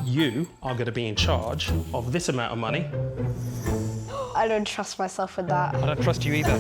You are going to be in charge of this amount of money. I don't trust myself with that. I don't trust you either.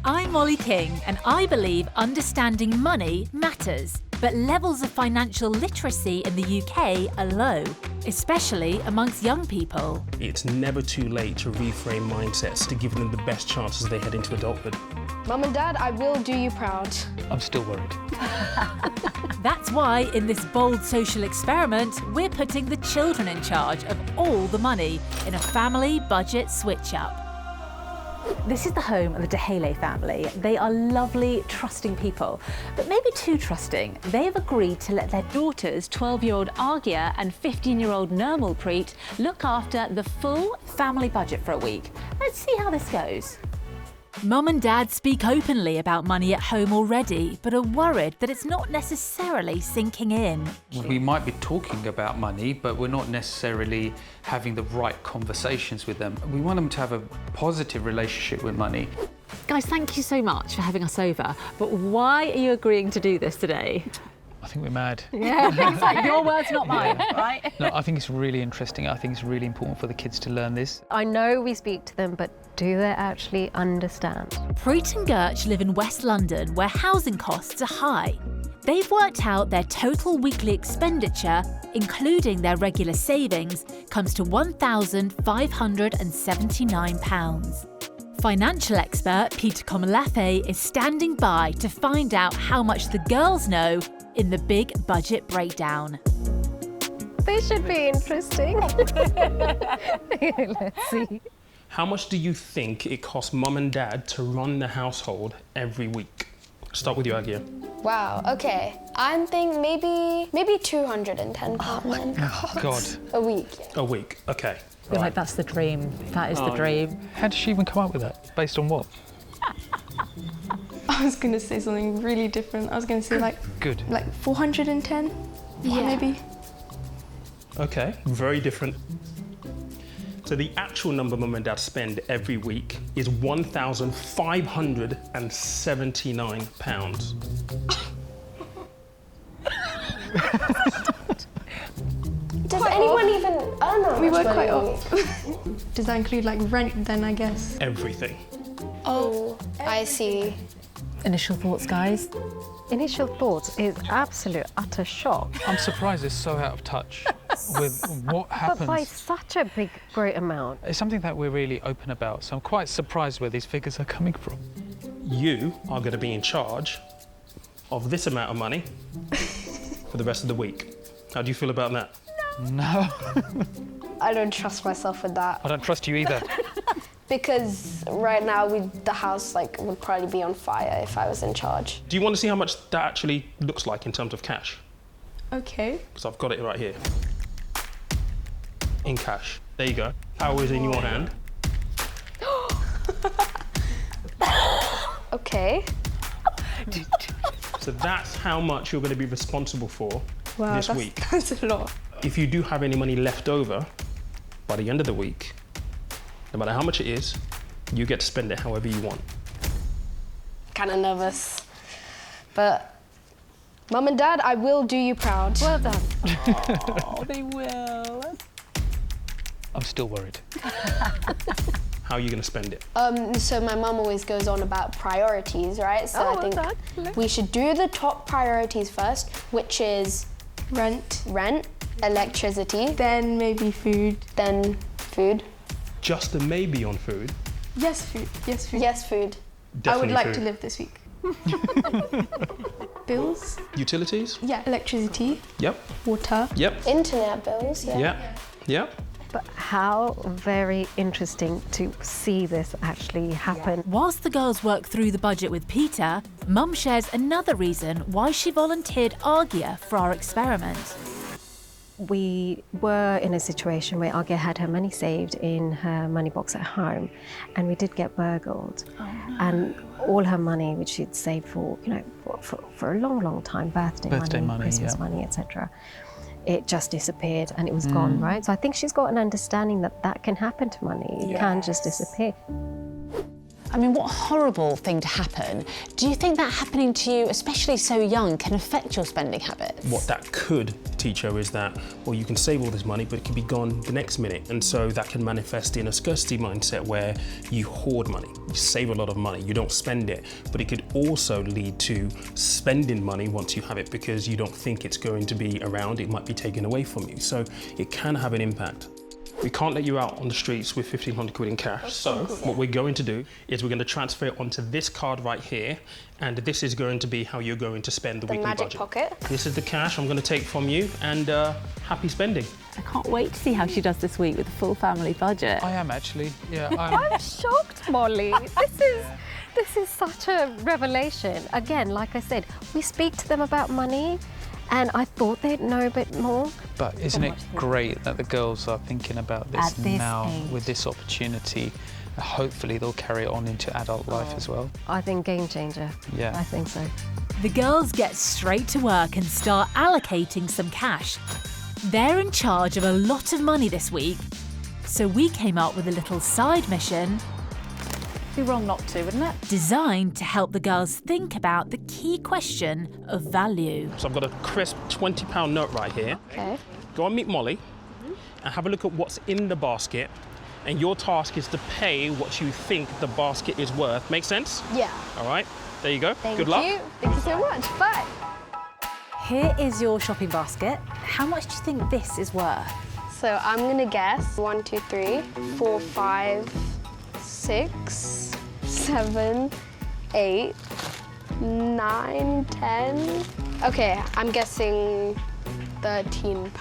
I'm Molly King, and I believe understanding money matters. But levels of financial literacy in the UK are low, especially amongst young people. It's never too late to reframe mindsets to give them the best chances they head into adulthood. Mum and Dad, I will do you proud. I'm still worried. That's why, in this bold social experiment, we're putting the children in charge of all the money in a family budget switch-up. This is the home of the Durhailey family. They are lovely, trusting people, but maybe too trusting. They have agreed to let their daughters, 12-year-old Aagia and 15-year-old Nirmalpreet, look after the full family budget for a week. Let's see how this goes. Mum and Dad speak openly about money at home already, but are worried that it's not necessarily sinking in. We might be talking about money, but we're not necessarily having the right conversations with them. We want them to have a positive relationship with money. Guys, thank you so much for having us over, but why are you agreeing to do this today? I think we're mad. Yeah, it's like your words, not mine, right? No, I think it's really interesting. I think it's really important for the kids to learn this. I know we speak to them, but do they actually understand? Preet and Gertch live in West London, where housing costs are high. They've worked out their total weekly expenditure, including their regular savings, comes to £1,579. Financial expert Peter Komalafe is standing by to find out how much the girls know in the big budget breakdown. This should be interesting. Let's see. How much do you think it costs Mum and Dad to run the household every week? Start with you, Aagia. Wow, okay. I'm thinking maybe £210 God. a week. Yeah. A week, okay. I feel like that's the dream. That is the dream. How did she even come up with that? Based on what? I was going to say something really different. I was going to say like 410, maybe. Okay, very different. So the actual number Mum and Dad spend every week is £1,579. Does anyone even earn that We much work money quite a week? off. Does that include like rent then, I guess? Everything. Oh, I see. Initial thoughts, guys? Initial thoughts is absolute, utter shock. I'm surprised it's so out of touch with what happens. But by such a big, great amount. It's something that we're really open about, so I'm quite surprised where these figures are coming from. You are going to be in charge of this amount of money for the rest of the week. How do you feel about that? No. I don't trust myself with that. I don't trust you either. Because right now the house would probably be on fire if I was in charge. Do you want to see how much that actually looks like in terms of cash? Okay. Because I've got it right here. In cash. There you go. Power is in your hand. Okay. So that's how much you're going to be responsible for this week. That's a lot. If you do have any money left over by the end of the week, no matter how much it is, you get to spend it however you want. Kind of nervous. But Mum and Dad, I will do you proud. Well done. Oh, they will. I'm still worried. How are you going to spend it? So my mum always goes on about priorities, right? So I think we should do the top priorities first, which is Rent. electricity, Then maybe food. then food. Just a maybe on food. Yes, food. Yes, food. Yes, food. I would Definitely like food. to live this week. Bills. Utilities? Yeah. Electricity. Yep. Water. Yep. Internet bills, yeah. Yep. Yep. But how very interesting to see this actually happen. Whilst the girls work through the budget with Peter, Mum shares another reason why she volunteered Aagia for our experiment. We were in a situation where Aagia had her money saved in her money box at home, and we did get burgled. And all her money, which she'd saved for, for a long, long time, birthday money, Christmas money, etc., it just disappeared and it was gone, right? So I think she's got an understanding that that can happen to money. It can just disappear. I mean, what a horrible thing to happen. Do you think that happening to you, especially so young, can affect your spending habits? What that could teach her is that, well, you can save all this money, but it can be gone the next minute. And so that can manifest in a scarcity mindset where you hoard money. You save a lot of money, you don't spend it. But it could also lead to spending money once you have it because you don't think it's going to be around, it might be taken away from you. So it can have an impact. We can't let you out on the streets with 1,500 quid in cash. So what we're going to do is we're going to transfer it onto this card right here, and this is going to be how you're going to spend the weekly budget. Magic pocket. This is the cash I'm going to take from you, and happy spending. I can't wait to see how she does this week with the full family budget. I am actually, yeah. I'm shocked, Molly. This is such a revelation. Again, like I said, we speak to them about money, and I thought they'd know a bit more. But isn't it great that the girls are thinking about this now with this opportunity? Hopefully they'll carry it on into adult life as well. I think game changer. Yeah. I think so. The girls get straight to work and start allocating some cash. They're in charge of a lot of money this week, so we came up with a little side mission. Be wrong not to, wouldn't it? Designed to help the girls think about the key question of value. So I've got a crisp £20 note right here. Okay. Go and meet Molly and have a look at what's in the basket. And your task is to pay what you think the basket is worth. Make sense? Yeah. All right, there you go. Good luck. Thank you so much. Bye. Here is your shopping basket. How much do you think this is worth? So I'm gonna guess 1, 2, 3, 4, 5, 6, 7, 8, 9, 10. Okay, I'm guessing £13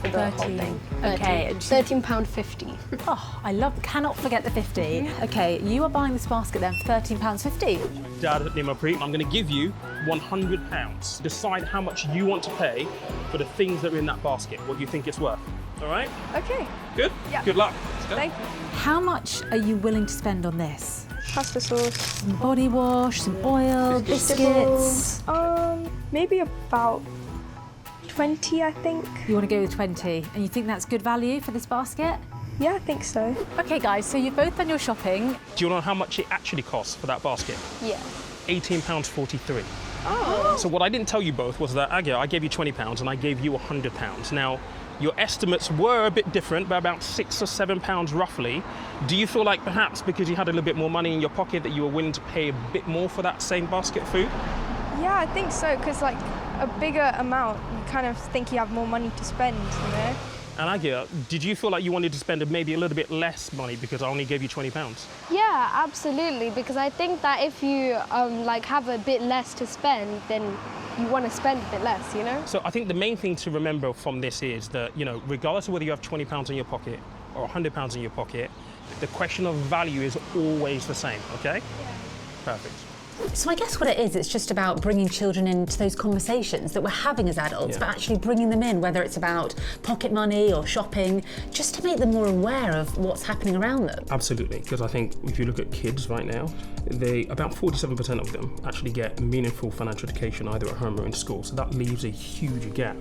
for the whole thing. Okay. £13.50. Oh, cannot forget the 50. Okay, you are buying this basket then for £13.50. Dad, Nirmalpreet, I'm going to give you £100. Decide how much you want to pay for the things that are in that basket, what you think it's worth. All right? Okay. Good? Yeah. Good luck. Let's go. Thank you. How much are you willing to spend on this? Pasta sauce. Some body wash, some oil, biscuits. Maybe about 20, I think. You want to go with 20, and you think that's good value for this basket? Yeah, I think so. Okay, guys, so you've both done your shopping. Do you know how much it actually costs for that basket? Yeah. £18.43. Oh. So what I didn't tell you both was that, Aagia, I gave you £20 and I gave you £100. Now, your estimates were a bit different, by about £6 or £7 roughly. Do you feel like perhaps because you had a little bit more money in your pocket that you were willing to pay a bit more for that same basket of food? Yeah, I think so, because like a bigger amount, you kind of think you have more money to spend, you know? And Aagia, did you feel like you wanted to spend maybe a little bit less money because I only gave you £20? Yeah, absolutely, because I think that if you like have a bit less to spend, then you want to spend a bit less, you know? So I think the main thing to remember from this is that, you know, regardless of whether you have £20 in your pocket or £100 in your pocket, the question of value is always the same, okay? Yeah. Perfect. So I guess what it is, it's just about bringing children into those conversations that we're having as adults, but actually bringing them in, whether it's about pocket money or shopping, just to make them more aware of what's happening around them. Absolutely, because I think if you look at kids right now, about 47% of them actually get meaningful financial education either at home or in school, so that leaves a huge gap.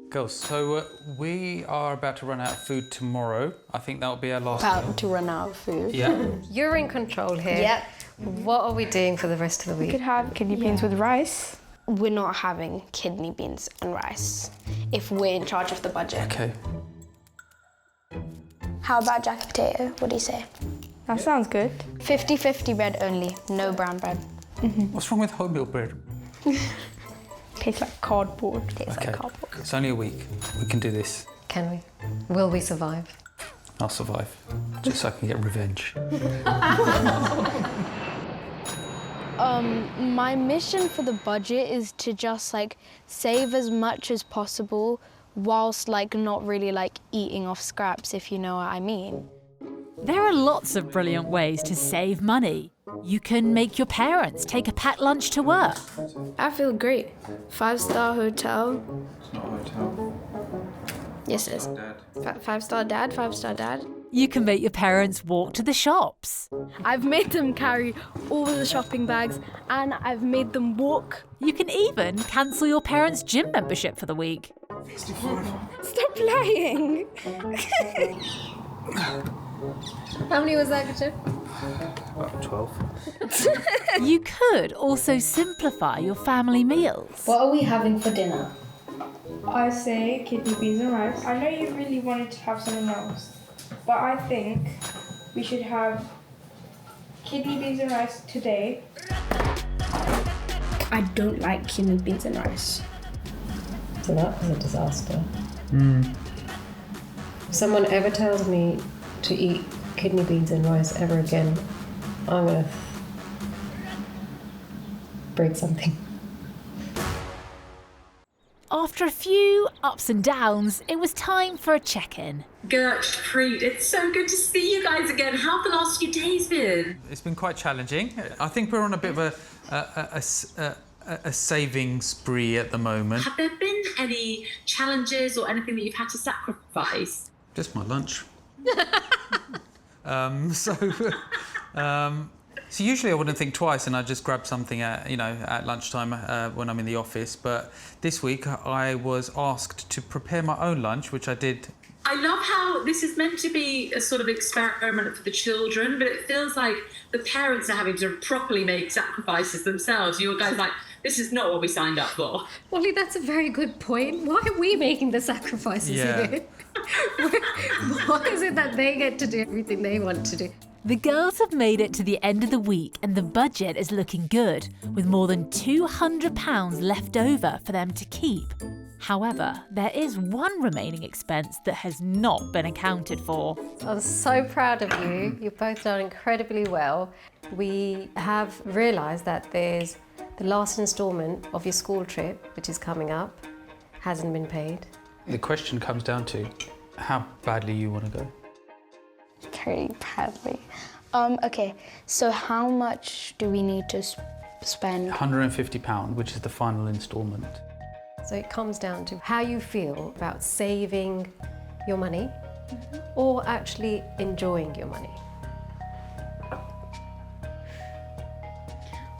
Girls, so we are about to run out of food tomorrow. I think that'll be our last About to run out of food. Yeah. You're in control here. Yep. What are we doing for the rest of the We week? could have kidney beans with rice. We're not having kidney beans and rice if we're in charge of the budget. Okay. How about jacket potato? What do you say? That sounds good. 50-50 bread only, no brown bread. What's wrong with wholemeal bread? Tastes like cardboard. Tastes Okay. like cardboard. It's only a week. We can do this. Can we? Will we survive? I'll survive, just so I can get revenge. My mission for the budget is to just like save as much as possible whilst like not really like eating off scraps, if you know what I mean. There are lots of brilliant ways to save money. You can make your parents take a packed lunch to work. I feel great. 5-star hotel. It's not a hotel. Yes, it is. 5-star dad, 5-star dad. You can make your parents walk to the shops. I've made them carry all the shopping bags and I've made them walk. You can even cancel your parents' gym membership for the week. Stop lying. How many was that, Richard? 12. You could also simplify your family meals. What are we having for dinner? I say kidney beans and rice. I know you really wanted to have something else, but I think we should have kidney beans and rice today. I don't like kidney beans and rice. So that was a disaster. If someone ever tells me to eat kidney beans and rice ever again, I'm gonna break something. After a few ups and downs, it was time for a check-in. Gertrude, it's so good to see you guys again. How have the last few days been? It's been quite challenging. I think we're on a bit of a saving spree at the moment. Have there been any challenges or anything that you've had to sacrifice? Just my lunch. So usually I wouldn't think twice and I'd just grab something at lunchtime when I'm in the office. But this week I was asked to prepare my own lunch, which I did. I love how this is meant to be a sort of experiment for the children, but it feels like the parents are having to properly make sacrifices themselves. You guys like, this is not what we signed up for. Wally, that's a very good point. Why are we making the sacrifices in it? Why is it that they get to do everything they want to do? The girls have made it to the end of the week and the budget is looking good, with more than £200 left over for them to keep. However, there is one remaining expense that has not been accounted for. I'm so proud of you. You've both done incredibly well. We have realised that there's the last instalment of your school trip, which is coming up, hasn't been paid. The question comes down to how badly you want to go. Very badly. Okay, so how much do we need to spend? £150, which is the final instalment. So it comes down to how you feel about saving your money or actually enjoying your money.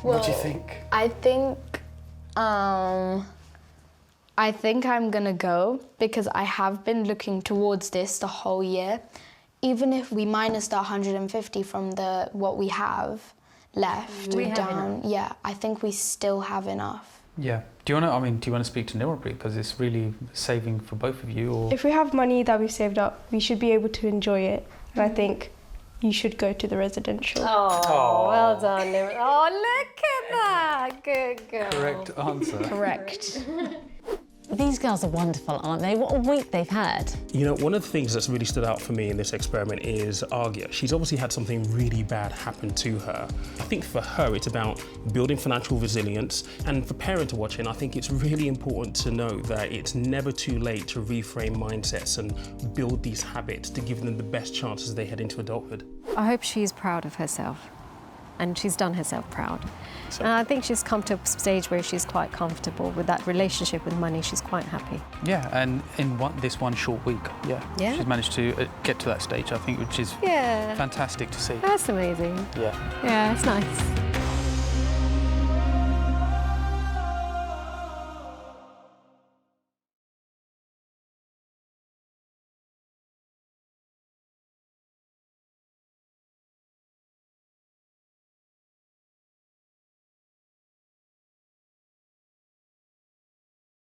Well, What do you think? I think I'm gonna go because I have been looking towards this the whole year. Even if we minus the 150 from what we have left, We have enough. yeah, I think we still have enough. Yeah. Do you want to speak to Nirmalpreet because it's really saving for both of you? Or If we have money that we've saved up, we should be able to enjoy it. And I think you should go to the residential. Oh, well done, Nirmal. Oh, look at that. Good girl. correct answer. Correct. These girls are wonderful, aren't they? What a week they've had. You know, one of the things that's really stood out for me in this experiment is Aagia. She's obviously had something really bad happen to her. I think for her, it's about building financial resilience. And for parents to watch it, I think it's really important to know that it's never too late to reframe mindsets and build these habits to give them the best chance as they head into adulthood. I hope she's proud of herself. And she's done herself proud. And I think she's come to a stage where she's quite comfortable with that relationship with money. She's quite happy. Yeah, and in this one short week, Yeah. she's managed to get to that stage, I think, which is fantastic to see. That's amazing. Yeah. Yeah, it's nice.